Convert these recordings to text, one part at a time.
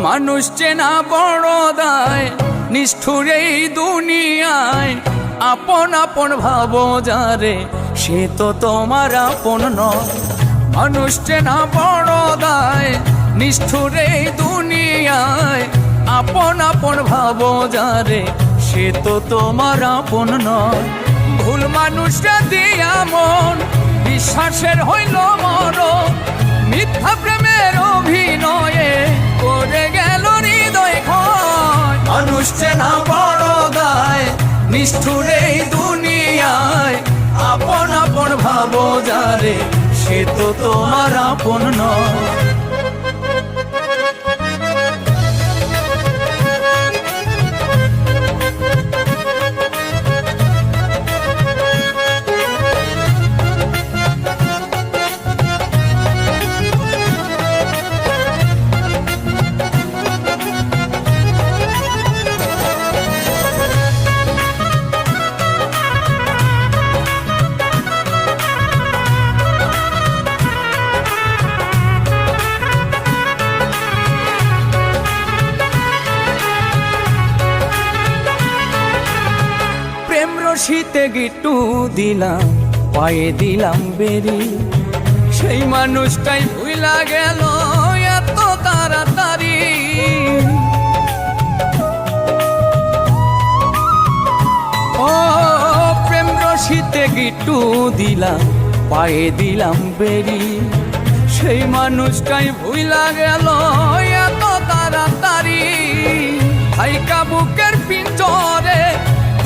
মানুষ চেনা বড় দায়, নিষ্ঠুর এই দুনিয়ায়। আপন আপন ভাবো যারে, সে তো তোমার আপন নয়। মানুষ চেনা বড় দায়, নিষ্ঠুর এই দুনিয়ায়। আপন আপন ভাবো যারে, সে তো তোমার আপন নয়। ভুল মানুষটা দিয়া মন, বিশ্বাসের হইল মরণ। মিথ্যা প্রেমের অভিনয়ে করে গেল হৃদয় ক্ষয়। মানুষ চেনা বড় দায়, নিষ্ঠুর এই দুনিয়ায়। আপন আপন ভাবো যারে, সে তো তোমার আপন নয়। শীতে গিট্টু দিলাম, পায়ে দিলাম বেরি। সেই মানুষটাই ভুইলা গেল এত তাড়াতাড়ি। ও প্রেম রশিতে গিট্টু দিলাম, পায়ে দিলাম বেরি। সেই মানুষটাই ভুইলা গেল এত তাড়াতাড়ি। হাইকা বুকের পিঞ্জরে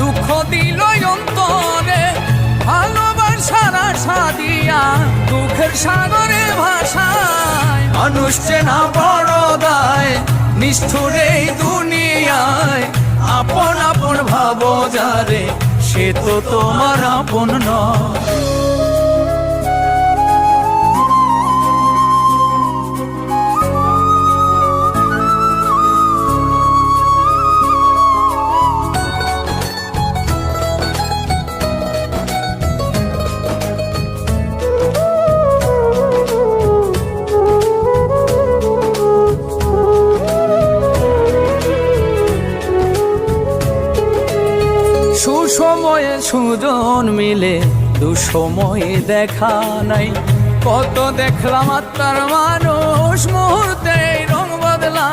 দুঃখ দিল অন্তরে। ভালোবাসার আশা দিয়া দুঃখের সাগরে ভাষায়। মানুষ চেনা বড় দায়, নিষ্ঠুর এই দুনিয়ায়। আপন আপন ভাবো যারে, সে তো তোমার আপন নয়। সুসময়ে সুজন মিলে, দুসময়ে দেখা নাই। কত দেখলাম আত্মার মানুষ, মুহূর্তে রং বদলা।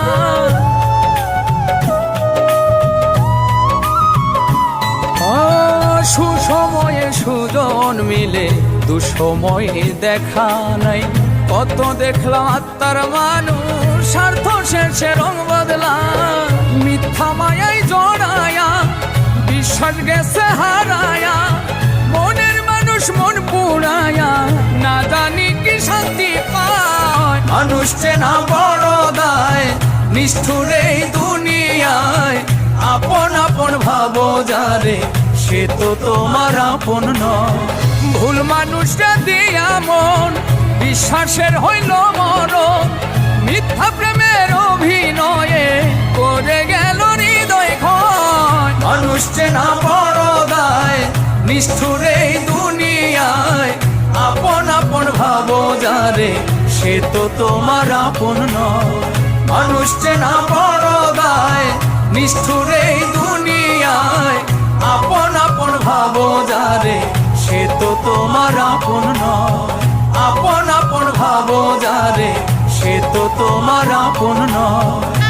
সুসময়ে সুজন মিলে, দুসময়ে দেখা নাই। কত দেখলাম আত্মার মানুষ, স্বার্থ শেষে রং বদলা। মিথ্যা মায়ায় জড়ায়া, বিশ্বাস গেছে হারায়া। মনের মানুষ মন পুড়ায়া, না জানি কি শান্তি পায়। মানুষ চেনা বড় দায়, নিষ্ঠুর এই দুনিয়ায়। আপন আপন ভাবো যারে, সে তো তোমার আপন নয়। ভুল মানুষটা দিয়া মন, বিশ্বাসের হইল মরণ। মিথ্যা প্রেমের অভিনয়ে করে গেল হৃদয় ক্ষয়। মানুষ চেনা বড় দায়, নিষ্ঠুর এই দুনিয়ায়। আপন আপন ভাবো যারে, সে তো তোমার আপন নয়। মানুষ চেনা বড় দায়, নিষ্ঠুর এই দুনিয়ায়। আপন আপন ভাবো যারে, সে তো তোমার আপন নয়। আপন আপন ভাবো যারে, সে তো তোমার আপন নয়।